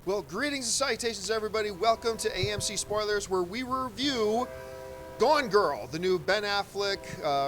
Well, greetings and salutations, everybody. Welcome to AMC Spoilers, where we review Gone Girl, the new Ben Affleck,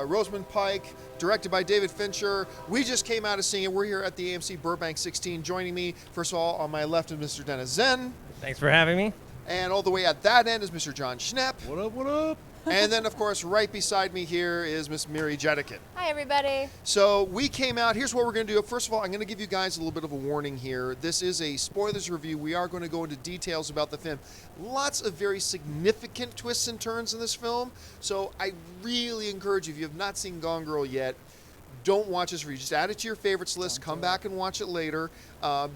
Rosamund Pike, directed by David Fincher. We just came out of seeing it. We're here at the AMC Burbank 16. Joining me, first of all, on my left is Mr. Dennis Zen. Thanks for having me. And all the way at that end is Mr. John Schnepp. What up, what up? And then, of course, right beside me here is Miss Miri Jedikin. Hi, everybody. So we came out. Here's what we're going to do. First of all, I'm going to give you guys a little bit of a warning here. This is a spoilers review. We are going to go into details about the film. Lots of very significant twists and turns in this film. So I really encourage you, if you have not seen Gone Girl yet, don't watch this review. Just add it to your favorites list. Come back and watch it later.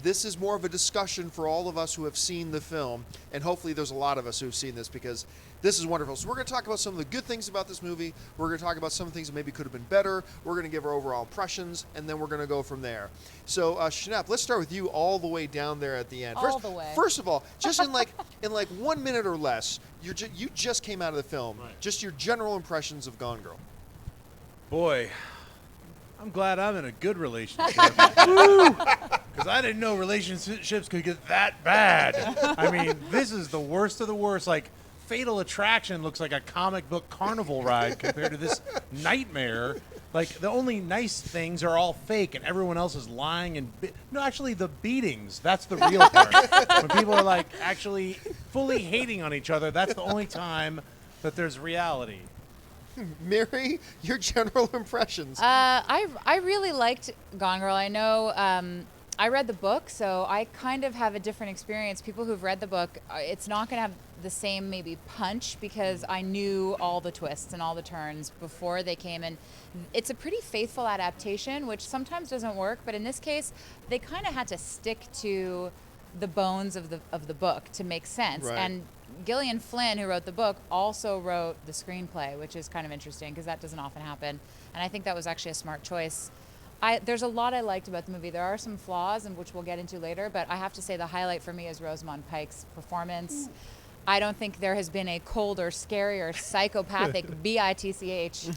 This is more of a discussion for all of us who have seen the film. And hopefully there's a lot of us who have seen this, because this is wonderful. So we're going to talk about some of the good things about this movie. We're going to talk about some things that maybe could have been better. We're going to give our overall impressions, and then we're going to go from there. So, Schnepp, let's start with you all the way down there at the end. First of all, just in like 1 minute or less, you just came out of the film. Right. Just your general impressions of Gone Girl. Boy, I'm glad I'm in a good relationship. Because I didn't know relationships could get that bad. I mean, this is the worst of the worst. Like, Fatal Attraction looks like a comic book carnival ride compared to this nightmare. Like, the only nice things are all fake, and everyone else is lying. And no, actually, the beatings, that's the real part. When people are, like, actually fully hating on each other, that's the only time that there's reality. Mary, your general impressions. I really liked Gone Girl. I know I read the book, so I kind of have a different experience. People who've read the book, it's not going to have the same maybe punch, because I knew all the twists and all the turns before they came in. It's a pretty faithful adaptation, which sometimes doesn't work, but in this case, they kind of had to stick to the bones of the book to make sense. Right. And Gillian Flynn, who wrote the book, also wrote the screenplay, which is kind of interesting because that doesn't often happen. And I think that was actually a smart choice. There's a lot I liked about the movie. There are some flaws, and which we'll get into later, but I have to say the highlight for me is Rosamund Pike's performance. I don't think there has been a colder, scarier, psychopathic B-I-T-C-H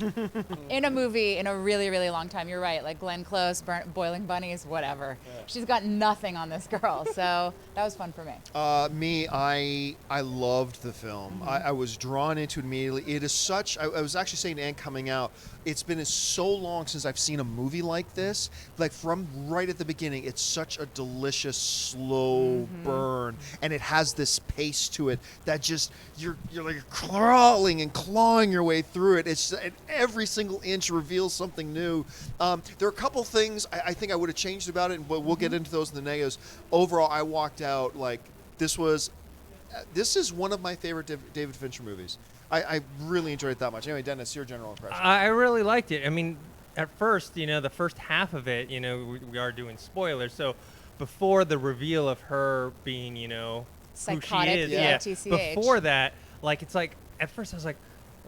in a movie in a really, really long time. You're right, like Glenn Close, Boiling Bunnies, whatever. Yeah. She's got nothing on this girl, so that was fun for me. I loved the film. Mm-hmm. I was drawn into it immediately. It is such, I was actually saying to Ann coming out, it's been so long since I've seen a movie like this. Like, from right at the beginning, it's such a delicious, slow burn, and it has this pace to it that just you're like crawling and clawing your way through it. It's and every single inch reveals something new. There are a couple things I think I would have changed about it, but we'll get into those in the negatives. Overall, I walked out like this is one of my favorite David Fincher movies. I really enjoyed it that much. Anyway, Dennis, your general impression. I really liked it. I mean, at first, the first half of it, we are doing spoilers. So before the reveal of her being, psychotic, who she is, TCH. Before that, like, it's like, at first I was like,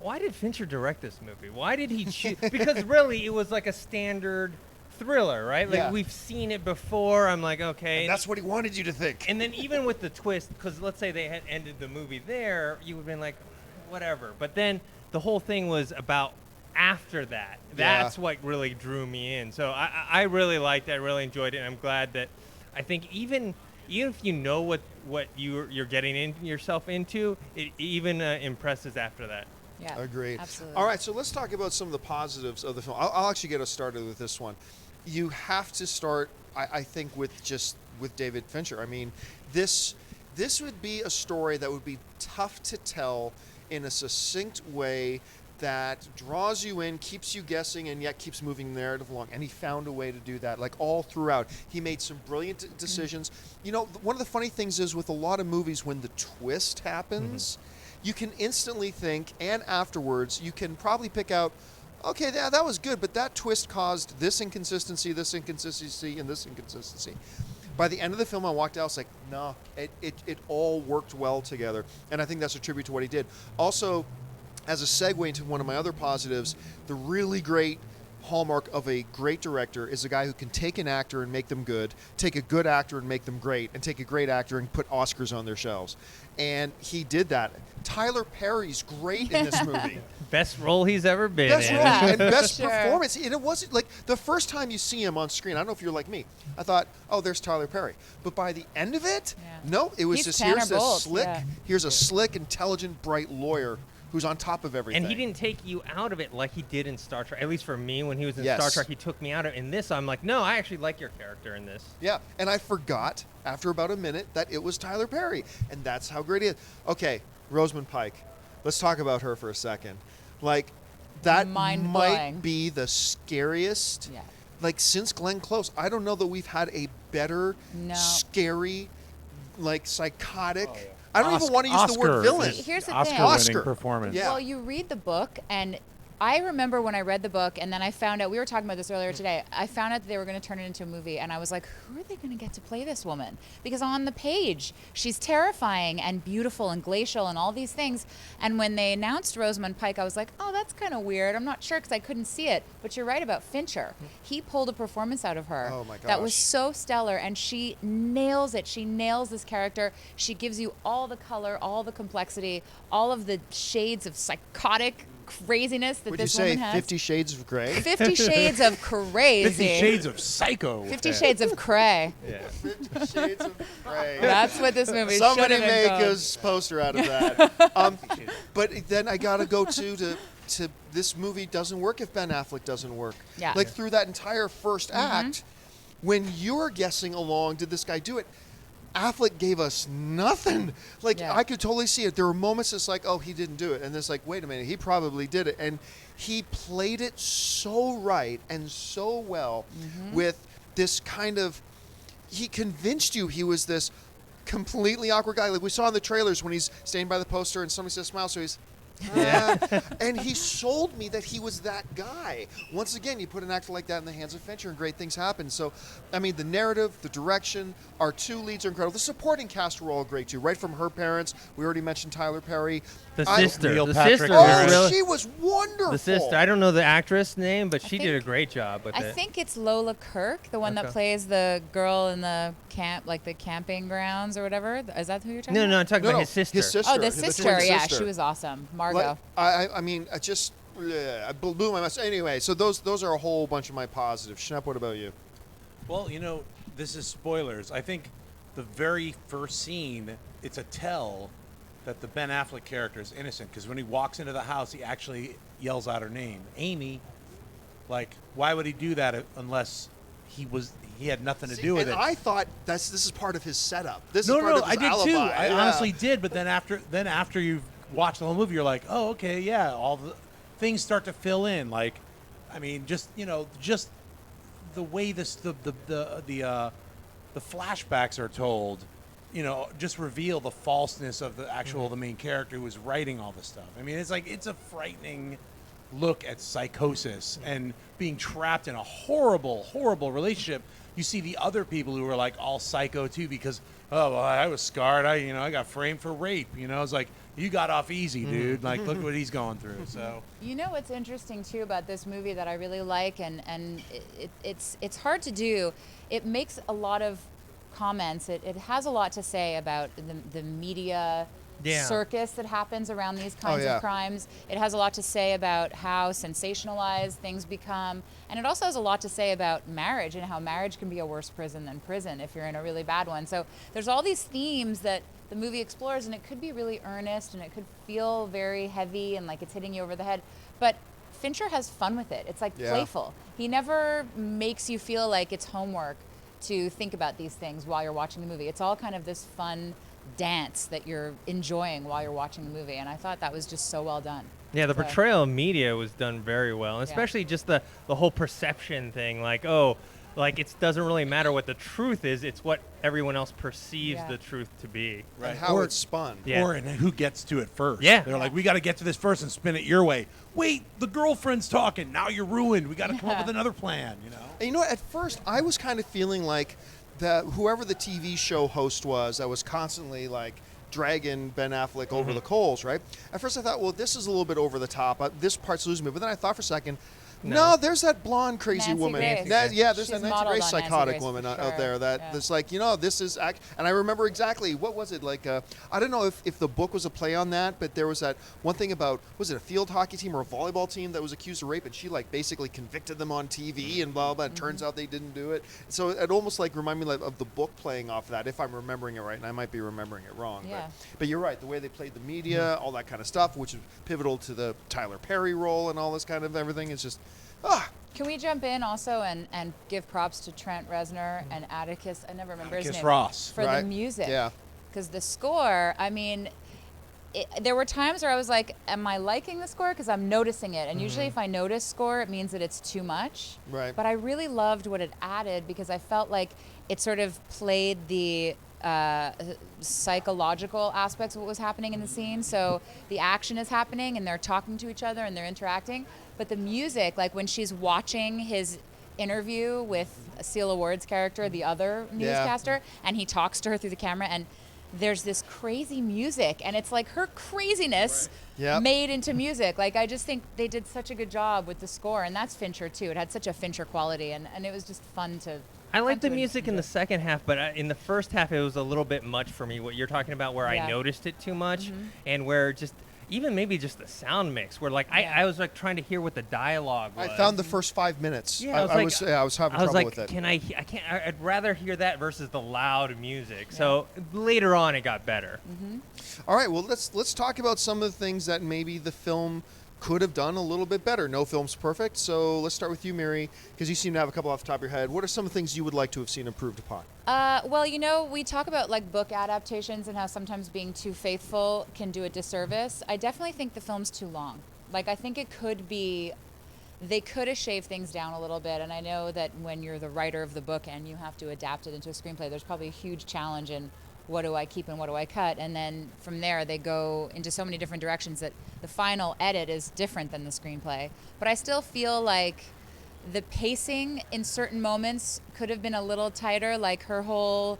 why did Fincher direct this movie? Why did he choose? Because really, it was like a standard thriller, right? Like, we've seen it before. I'm like, okay. And that's what he wanted you to think. And then even with the twist, because let's say they had ended the movie there, you would have been like, whatever. But then the whole thing was about after that. That's what really drew me in. So I really liked it. I really enjoyed it. And I'm glad that I think even if you know what you're getting yourself into, it even impresses after that. Yeah, agreed. Absolutely. All right, so let's talk about some of the positives of the film. I'll actually get us started with this one. You have to start, I think, with David Fincher. I mean, this would be a story that would be tough to tell in a succinct way that draws you in, keeps you guessing, and yet keeps moving the narrative along. And he found a way to do that, like, all throughout. He made some brilliant decisions. One of the funny things is with a lot of movies, when the twist happens, you can instantly think, and afterwards, you can probably pick out, okay, that was good, but that twist caused this inconsistency, and this inconsistency. By the end of the film, I walked out, I was like, no, it all worked well together. And I think that's a tribute to what he did. Also, as a segue into one of my other positives, the really great hallmark of a great director is a guy who can take an actor and make them good, take a good actor and make them great, and take a great actor and put Oscars on their shelves. And he did that. Tyler Perry's great in this movie. Best role he's ever been Best in. role and best Sure. performance. And it wasn't like the first time you see him on screen, I don't know if you're like me, I thought, oh, there's Tyler Perry. But by the end of it, no, it was He's just, Tanner here's this Bolt, slick, yeah. here's a slick, intelligent, bright lawyer who's on top of everything. And he didn't take you out of it like he did in Star Trek. At least for me, when he was in Yes. Star Trek, he took me out of it. In this, I'm like, no, I actually like your character in this. Yeah, and I forgot after about a minute that it was Tyler Perry, and that's how great he is. Okay, Rosamund Pike. Let's talk about her for a second. Like, that Mind-blowing. might be the scariest. Yeah. Like, since Glenn Close, I don't know that we've had a better, No. scary, like, psychotic. Oh, yeah. I don't even want to use the word villain. Here's the thing. Oscar-winning Oscar. performance. Yeah. Well, you read the book, and I remember when I read the book, and then I found out, we were talking about this earlier today, I found out that they were going to turn it into a movie, and I was like, who are they going to get to play this woman? Because on the page, she's terrifying and beautiful and glacial and all these things. And when they announced Rosamund Pike, I was like, oh, that's kind of weird. I'm not sure because I couldn't see it. But you're right about Fincher. He pulled a performance out of her Oh, my that was gosh. so stellar, and she nails it. She nails this character. She gives you all the color, all the complexity, all of the shades of psychotic craziness that Would you this say woman has. 50 Shades of Grey? 50 Shades of Crazy. 50 Shades of Psycho. 50 Shades of Cray. Yeah. 50 Shades of Grey. That's what this movie Somebody should have been make called. a poster out of that. But then I gotta go to this movie doesn't work if Ben Affleck doesn't work. Yeah. Like through that entire first act, when you're guessing along, did this guy do it? Affleck gave us nothing. Like Yeah. I could totally see it. There were moments it's like, oh, he didn't do it, and it's like, wait a minute, he probably did it, and he played it so right and so well with this kind of. He convinced you he was this completely awkward guy. Like we saw in the trailers when he's standing by the poster and somebody says smile, so he's. And he sold me that he was that guy. Once again, you put an actor like that in the hands of Fincher and great things happen. So, I mean, the narrative, the direction, our two leads are incredible. The supporting cast were all great too, right from her parents. We already mentioned Tyler Perry. The I- sister. Neil The Patrick sister Harris. was Oh, really. she was wonderful. The sister. I don't know the actress name, but she did a think- great job with I it. think it's Lola Kirk, the one that Okay. plays the girl in the camp, like the camping grounds or whatever. Is that who you're talking No, about? no, I'm talking No, about no, his sister. his sister. Oh, the twin sister. Yeah, she was awesome. Margot. Like, I mean, I just I blew my mess. Anyway, so those are a whole bunch of my positives. Shep, what about you? Well, you know, this is spoilers. I think the very first scene, it's a tell that the Ben Affleck character is innocent because when he walks into the house, he actually yells out her name, Amy. Like, why would he do that unless he had nothing to do with and it? I thought this is part of his setup. This No, is part no, of I his did alibi. too. I Yeah. honestly did, but then after you've watched the whole movie, you're like, oh, okay, yeah, all the things start to fill in. Like, I mean, just the way the flashbacks are told, just reveal the falseness of the actual the main character who was writing all this stuff. I mean, it's a frightening look at psychosis and being trapped in a horrible, horrible relationship. You see the other people who are like all psycho too because, oh, well, I was scarred. I got framed for rape. It's like, you got off easy, dude. Like, look what he's going through. So You know what's interesting too about this movie that I really like, and it's hard to do. It makes a lot of comments. It has a lot to say about the media Yeah. circus that happens around these kinds yeah. of crimes. It has a lot to say about how sensationalized things become, and it also has a lot to say about marriage and how marriage can be a worse prison than prison if you're in a really bad one. So there's all these themes that the movie explores, and it could be really earnest and it could feel very heavy and like it's hitting you over the head, but Fincher has fun with it. It's like Yeah. playful. He never makes you feel like it's homework to think about these things while you're watching the movie. It's all kind of this fun dance that you're enjoying while you're watching the movie, and I thought that was just so well done. Yeah, the So- portrayal of media was done very well, and Yeah. especially just the whole perception thing. Like, it doesn't really matter what the truth is; it's what everyone else perceives Yeah. the truth to be. Right. And how Or- it's spun. Yeah. Or in who gets to it first. Yeah. They're like, we got to get to this first and spin it your way. Wait, the girlfriend's talking. Now you're ruined. We got to come up with another plan, And you know what? At first, I was kind of feeling like whoever the TV show host was that was constantly like dragging Ben Affleck over the coals, right? At first, I thought, well, this is a little bit over the top. This part's losing me. But then I thought for a second, No, there's that blonde crazy Nancy woman. Grace. Yeah, there's She's that Nancy modeled Grace on Nancy psychotic Grace woman for out sure. there. That's like, this is and I remember exactly what was it like. I don't know if the book was a play on that, but there was that one thing about, was it a field hockey team or a volleyball team that was accused of rape, and she like basically convicted them on TV and blah blah. It turns out they didn't do it. So it almost like reminded me of the book playing off of that, if I'm remembering it right, and I might be remembering it wrong. Yeah. But you're right. The way they played the media, all that kind of stuff, which is pivotal to the Tyler Perry role and all this kind of everything. It's just Can we jump in also and give props to Trent Reznor and Atticus? I never remember his Atticus name. Ross. For Right. the music. Yeah. Because the score, I mean, there were times where I was like, am I liking the score? Because I'm noticing it. And usually if I notice score, it means that it's too much. Right. But I really loved what it added because I felt like it sort of played the psychological aspects of what was happening in the scene. So the action is happening and they're talking to each other and they're interacting. But the music, like when she's watching his interview with Seal Award's character, the other newscaster, and he talks to her through the camera, and there's this crazy music, and it's like her craziness Yep. made into music. Like I just think they did such a good job with the score, and that's Fincher too. It had such a Fincher quality, and it was just fun to. I like the fun to music in the enjoy. second half, but in the first half it was a little bit much for me. What you're talking about, where Yeah. I noticed it too much, and where just even maybe just the sound mix, where like I was like trying to hear what the dialogue was. I found the first 5 minutes. Yeah, I was having I was trouble like, with it. I'd rather hear that versus the loud music. So later on, it got better. All right, well let's talk about some of the things that maybe the film could have done a little bit better. No film's perfect, so let's start with you, Mary, because you seem to have a couple off the top of your head. What are some of the things you would like to have seen improved upon? Well, we talk about like book adaptations and how sometimes being too faithful can do a disservice. I definitely think the film's too long. Like I think it could be, they could have shaved things down a little bit. And I know that when you're the writer of the book and you have to adapt it into a screenplay, there's probably a huge challenge in what do I keep and what do I cut? And then from there, they go into so many different directions that the final edit is different than the screenplay. But I still feel like the pacing in certain moments could have been a little tighter. Like her whole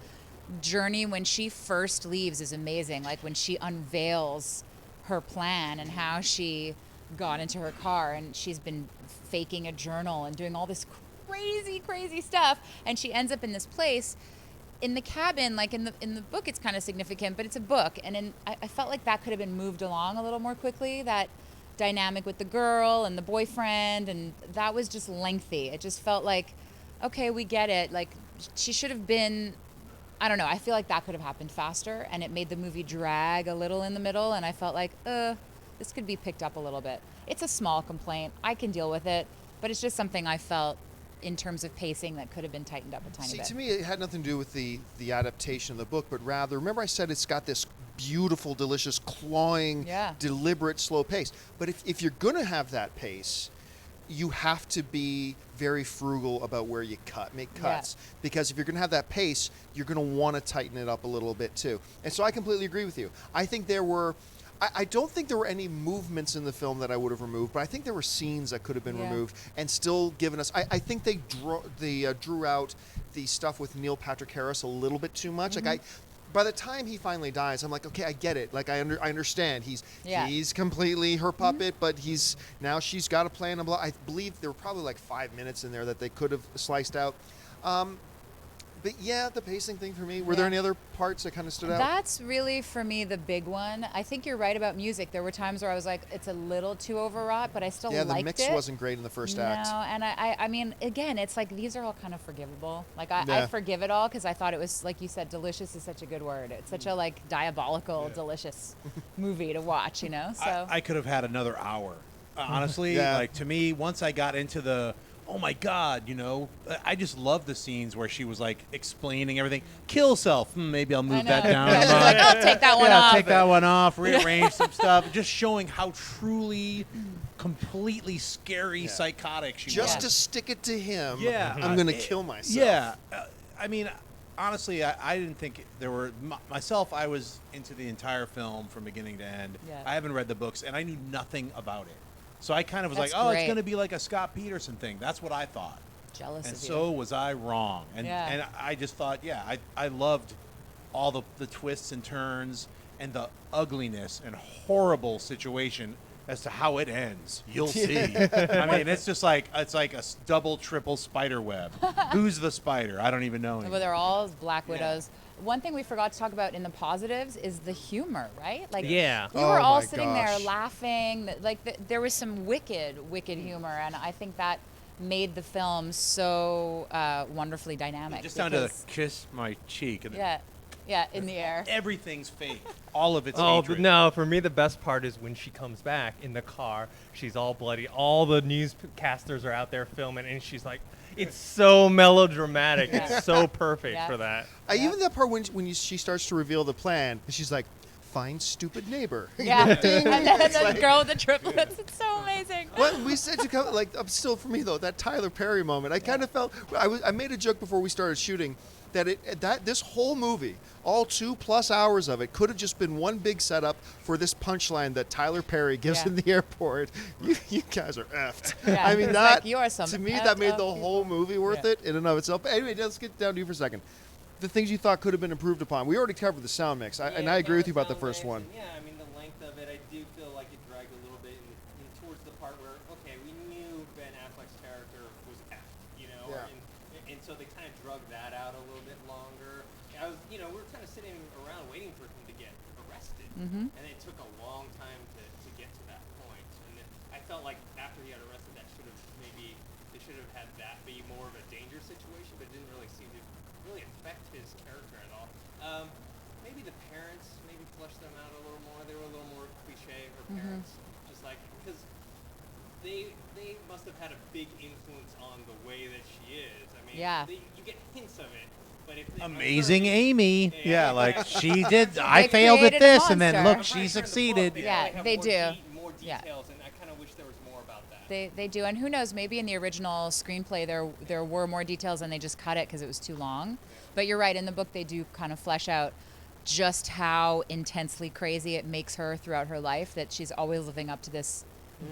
journey when she first leaves is amazing. Like when she unveils her plan and how she got into her car and she's been faking a journal and doing all this crazy stuff. And she ends up in this place in the cabin. Like in the book, it's kind of significant, but it's a book. And I felt like that could have been moved along a little more quickly. That dynamic with the girl and the boyfriend, and that was just lengthy. It just felt like, okay, we get it. Like she should have been, I don't know. I feel like that could have happened faster, and it made the movie drag a little in the middle. And I felt like, this could be picked up a little bit. It's a small complaint. I can deal with it, but it's just something I felt in terms of pacing that could have been tightened up a tiny bit. To me, it had nothing to do with the adaptation of the book, but rather, remember I said it's got this beautiful, delicious, clawing, deliberate, slow pace. But if you're going to have that pace, you have to be very frugal about where you make cuts. Because if you're going to have that pace, you're going to want to tighten it up a little bit too. And so I completely agree with you. I think there were... I don't think there were any movements in the film that I would have removed, but I think there were scenes that could have been removed and still given us... I think they drew out the stuff with Neil Patrick Harris a little bit too much. Like by the time he finally dies, I'm like, okay, I get it. Like I understand. He's completely her puppet, but she's got a plan. I believe there were probably like 5 minutes in there that they could have sliced out. But yeah, the pacing thing for me. Were there any other parts that kind of stood out? That's really, for me, the big one. I think you're right about music. There were times where I was like, it's a little too overwrought, but I still liked it. Yeah, the mix wasn't great in the first act. No, and I mean, again, it's like these are all kind of forgivable. Like I forgive it all because I thought it was, like you said, delicious is such a good word. It's such a like diabolical, delicious movie to watch, you know? So I could have had another hour. Honestly, like to me, once I got into the oh my God, I just love the scenes where she was like explaining everything. Kill self. Maybe I'll move that down. She's like, oh, take that one off. Take that one off, rearrange some stuff. Just showing how truly, completely scary, psychotic she was. Just to stick it to him, I'm going to kill myself. Yeah. I mean, honestly, I didn't think there were... Myself, I was into the entire film from beginning to end. Yeah. I haven't read the books, and I knew nothing about it. So I kind of was That's like, oh, great. it's going to be like a Scott Peterson thing. That's what I thought. Jealous and of you. so was I wrong. And I just thought, I loved all the twists and turns and the ugliness and horrible situation as to how it ends. You'll see. I mean, it's just like a double, triple spider web. Who's the spider? I don't even know. Well, they're all Black Widows. One thing we forgot to talk about in the positives is the humor, right? Like, Yeah. we were Oh all my sitting gosh. there laughing. Like, there was some wicked humor, and I think that made the film so wonderfully dynamic. Just down to because- kiss my cheek. And yeah, in the air. everything's fake. All of it's Oh hatred. no! For me, the best part is when she comes back in the car. She's all bloody. All the newscasters are out there filming, and she's like, "It's so melodramatic. Yeah. It's so perfect Yeah. for that." Even that part when she starts to reveal the plan, and she's like, "Fine, stupid neighbor." Yeah, Ding. and then It's the like- girl with the triplets. It's so amazing. Well, we said to come like still for me though that Tyler Perry moment. I kind of felt I made a joke before we started shooting that this whole movie, all 2+ hours of it, could have just been one big setup for this punchline that Tyler Perry gives Yeah. in the airport. You guys are effed. Yeah, I mean it's that like, you are some to me effed that made up the whole people. movie worth Yeah. it in and of itself. But anyway, let's get down to you for a second. The things you thought could have been improved upon. We already covered the sound mix, and I agree with you about the first one. Yeah, I mean the length of it, I do feel like it dragged a little bit in towards the part where we knew Ben Affleck's character was effed, Yeah. and so they kind of drug that out a little bit longer. We were kind of sitting around waiting for him to get arrested, Mhm. and it took a long time to get to that point. And I felt like after he got arrested, they should have had that be more of a danger situation, but it didn't really seem to really affect his character at all. Maybe the parents, maybe flesh them out a little more. They were a little more cliche, her parents, just like because they must have had a big influence on the way that she is. I mean, Yeah. you get hints of it, but if Amazing her- Amy. Yeah. Yeah, like she did. I They failed at created a this, and then monster. look, I'm she pretty sure in the book succeeded. they Yeah, have they more do. more Yeah. details, and I kind of wish there was more about that. They do, and who knows? Maybe in the original screenplay there were more details, and they just cut it because it was too long. But you're right. In the book, they do kind of flesh out just how intensely crazy it makes her throughout her life. That she's always living up to this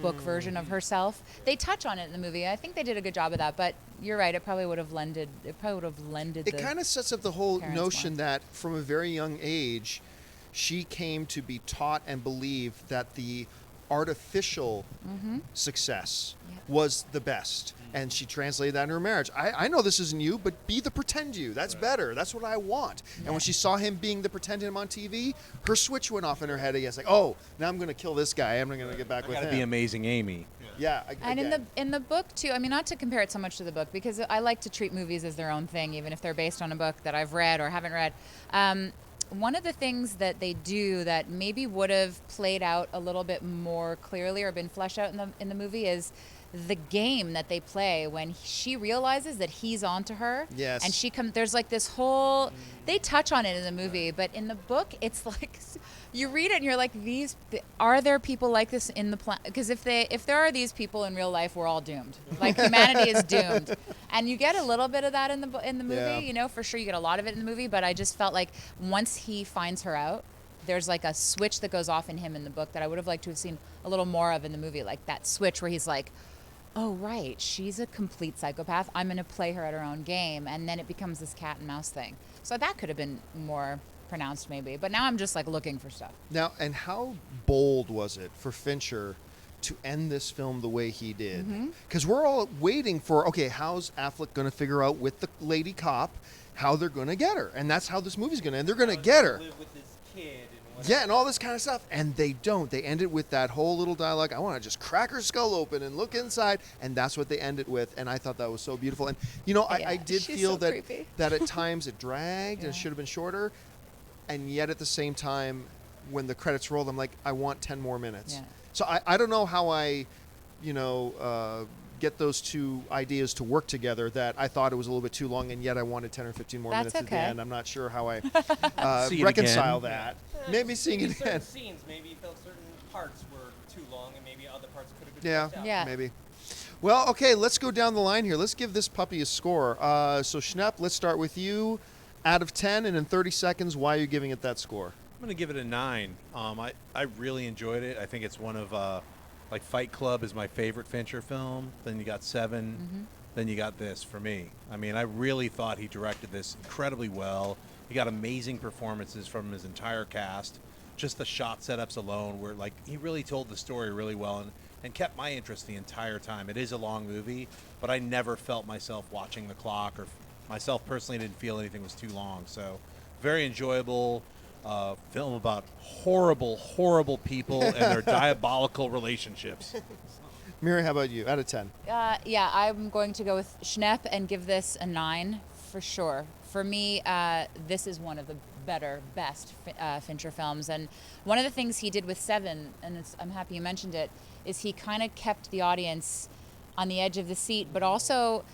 book version of herself. They touch on it in the movie. I think they did a good job of that. But you're right. It probably would have lended. It Kind of sets up the whole parents notion more. that from a very young age, she came to be taught and believe that the artificial success Yeah. was the best. And she translated that in her marriage. I know this isn't you, but be the pretend you. That's better. That's what I want. And when she saw him being the pretend him on TV, her switch went off in her head again. It's like, oh, now I'm going to kill this guy. I'm going to get back I with gotta him. be Amazing Amy. Yeah. And again. in the book too, I mean, not to compare it so much to the book, because I like to treat movies as their own thing, even if they're based on a book that I've read or haven't read. One of the things that they do that maybe would have played out a little bit more clearly or been fleshed out in the movie is the game that they play when she realizes that he's onto her. Yes. And she there's like this whole, they touch on it in the movie, but in the book, it's like, you read it and you're like, are there people like this in the planet? Because if there are these people in real life, we're all doomed. Like humanity is doomed. And you get a little bit of that in the movie, Yeah. for sure you get a lot of it in the movie, but I just felt like once he finds her out, there's like a switch that goes off in him in the book that I would have liked to have seen a little more of in the movie, like that switch where he's like, oh, right, she's a complete psychopath. I'm going to play her at her own game. And then it becomes this cat and mouse thing. So that could have been more pronounced maybe. But now I'm just like looking for stuff. Now, and how bold was it for Fincher to end this film the way he did? Because we're all waiting for, okay, how's Affleck going to figure out with the lady cop how they're going to get her? And that's how this movie's going to end. They're going to get her. Live with this kid and whatever. Yeah, and all this kind of stuff. And they don't. They end it with that whole little dialogue. I want to just crack her skull open and look inside. And that's what they end it with. And I thought that was so beautiful. And, I Yeah, did she's feel so that creepy. that at times it dragged and Yeah. it should have been shorter. And yet at the same time, when the credits rolled, I'm like, I want 10 more minutes. Yeah. So I don't know how I, get those two ideas to work together, that I thought it was a little bit too long, and yet I wanted 10 or 15 more That's minutes at the okay. end. I'm not sure how I See it reconcile again. that. Maybe seeing it certain again. scenes, maybe you felt certain parts were too long, and maybe other parts could have been Yeah, fleshed out. Yeah. maybe. Well, okay, let's go down the line here. Let's give this puppy a score. So, Schnepp, let's start with you. Out of 10, and in 30 seconds, why are you giving it that score? I'm gonna give it a 9. I really enjoyed it. I think it's one of like Fight Club is my favorite Fincher film. Then you got 7. Then you got this for me. I mean, I really thought he directed this incredibly well. He got amazing performances from his entire cast. just the shot setups alone were like, he really told the story really well and kept my interest the entire time. It is a long movie, but I never felt myself watching the clock, or myself personally didn't feel anything was too long. So very enjoyable film about horrible, horrible people and their diabolical relationships. Miri, how about you? Out of 10. Yeah, I'm going to go with Schnepp and give this a 9 for sure. For me, this is one of the best Fincher films. And one of the things he did with Seven, and I'm happy you mentioned it, is he kind of kept the audience on the edge of the seat, but also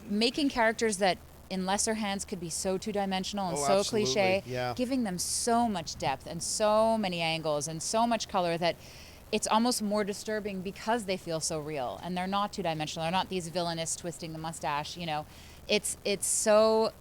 making characters that in lesser hands could be so two-dimensional and so absolutely. cliche, Yeah. giving them so much depth and so many angles and so much color that it's almost more disturbing because they feel so real and they're not two-dimensional. They're not these villainous twisting the mustache. It's so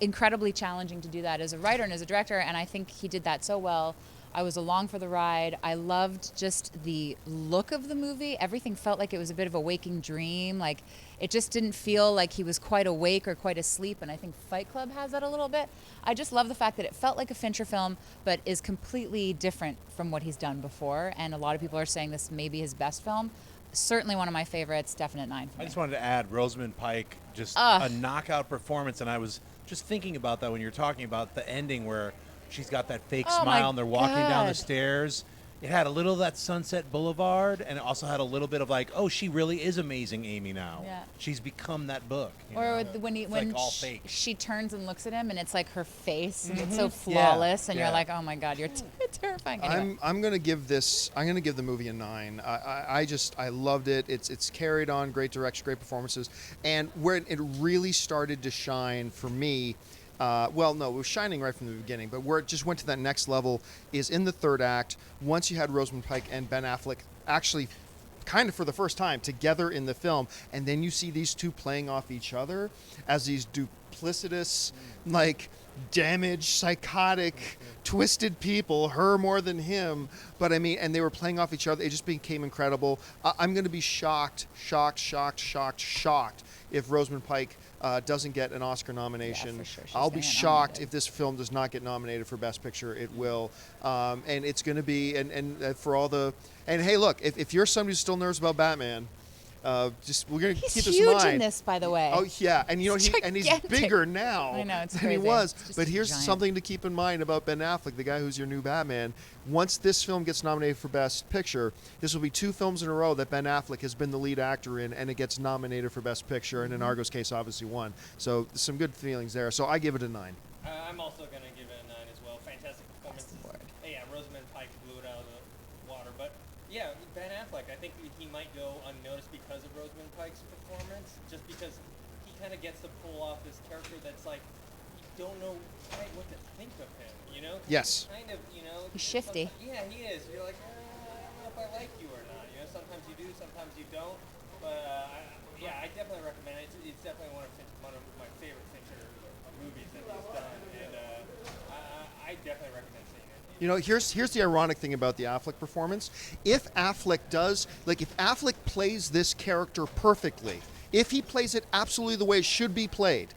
incredibly challenging to do that as a writer and as a director, and I think he did that so well. I was along for the ride. I loved just the look of the movie. Everything felt like it was a bit of a waking dream. Like, it just didn't feel like he was quite awake or quite asleep, and I think Fight Club has that a little bit. I just love the fact that it felt like a Fincher film, but is completely different from what he's done before, and a lot of people are saying this may be his best film. Certainly one of my favorites, definite 9 for me. I just wanted to add Rosamund Pike, just a knockout performance, and I was just thinking about that when you're talking about the ending where she's got that fake smile and they're walking down the stairs. It had a little of that Sunset Boulevard, and it also had a little bit of like, oh, she really is amazing Amy now. Yeah. She's become that book. Or when like all fake. she turns and looks at him, and it's like her face, and it's so flawless, and Yeah. you're like, oh my God, you're terrifying. Anyway. I'm gonna give the movie a 9. I loved it. It's carried on, great direction, great performances, and where it really started to shine for me. It was shining right from the beginning, but where it just went to that next level is in the third act. Once you had Rosamund Pike and Ben Affleck actually kind of for the first time together in the film, and then you see these two playing off each other as these duplicitous, like, damaged, psychotic, twisted people, her more than him, but I mean, and they were playing off each other. It just became incredible. I'm going to be shocked if Rosamund Pike doesn't get an Oscar nomination. Yeah, for sure. She's I'll gonna be get shocked nominated. if this film does not get nominated for Best Picture. It will, and it's going to be, and for all the, and hey, look, if you're somebody who's still nervous about Batman, we're going to He's keep this in huge mind. in this, by the way. Oh yeah, and He's he's gigantic. bigger now I know, it's than he crazy. was. It's just But here's giant. something to keep in mind about Ben Affleck, the guy who's your new Batman. Once this film gets nominated for Best Picture, this will be 2 films in a row that Ben Affleck has been the lead actor in, and it gets nominated for Best Picture. And in Argo's case, obviously won. So some good feelings there. So I give it a 9. I'm also going to give it a 9 as well. Fantastic performances. Word. Hey, yeah, Rosamund Pike blew it out of the water. But, yeah, Ben Affleck, I think he might go unnoticed because of Rosamund Pike's performance, just because he kind of gets to pull off this character that's like, you don't know quite what to think of him, you know? 'Cause Yes. he's kind of, He's shifty. Yeah, he is. You're like, I don't know if I like you or not. You know, sometimes you do, sometimes you don't. But, I definitely recommend it. It's definitely one of my favorite Fincher movies that he's done. And I definitely recommend seeing it. You know, here's the ironic thing about the Affleck performance. If Affleck plays this character perfectly, if he plays it absolutely the way it should be played,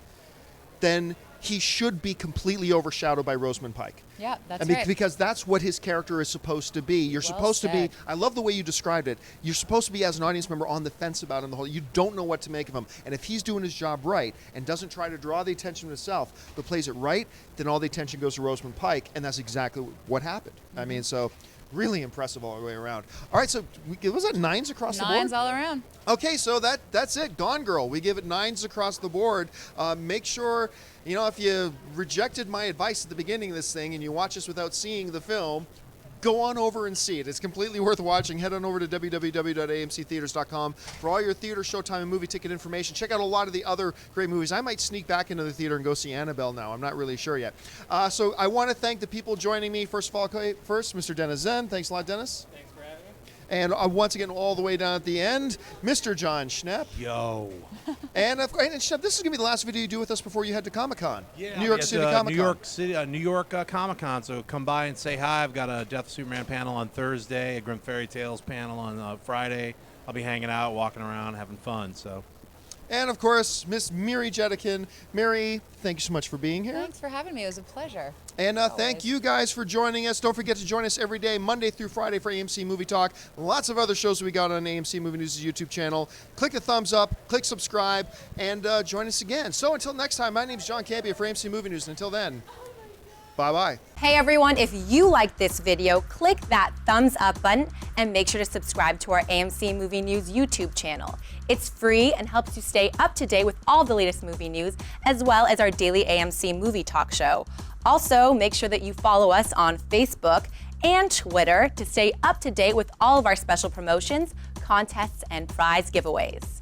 then he should be completely overshadowed by Rosamund Pike. Yeah, that's right. Because that's what his character is supposed to be. You're supposed to be, said. I love the way you described it. You're supposed to be, as an audience member, on the fence about him the whole. You don't know what to make of him. And if he's doing his job right and doesn't try to draw the attention to himself, but plays it right, then all the attention goes to Rosamund Pike, and that's exactly what happened. I mean, so really impressive all the way around. All right, so was that 9s across the board? 9s all around. Okay, so that's it. Gone Girl. We give it 9s across the board. Make sure, if you rejected my advice at the beginning of this thing and you watch this without seeing the film, go on over and see it. It's completely worth watching. Head on over to www.amctheaters.com for all your theater, showtime, and movie ticket information. Check out a lot of the other great movies. I might sneak back into the theater and go see Annabelle now. I'm not really sure yet. So I want to thank the people joining me. First of all, Mr. Dennis Zen. Thanks a lot, Dennis. Thanks for having me. And once again, all the way down at the end, Mr. John Schnepp. Yo. And Schnepp, this is going to be the last video you do with us before you head to Comic-Con. Yeah, New York City Comic-Con. New York Comic-Con. So come by and say hi. I've got a Death of Superman panel on Thursday, a Grim Fairy Tales panel on Friday. I'll be hanging out, walking around, having fun. So And of course, Miss Miri Jetikin. Mary, thank you so much for being here. Thanks for having me. It was a pleasure. And thank you guys for joining us. Don't forget to join us every day, Monday through Friday, for AMC Movie Talk. Lots of other shows we got on AMC Movie News' YouTube channel. Click the thumbs up, click subscribe, and join us again. So until next time, my name is John Campia for AMC Movie News. And until then, bye-bye. Hey everyone, if you liked this video, click that thumbs up button and make sure to subscribe to our AMC Movie News YouTube channel. It's free and helps you stay up to date with all the latest movie news, as well as our daily AMC Movie Talk show. Also, make sure that you follow us on Facebook and Twitter to stay up to date with all of our special promotions, contests, and prize giveaways.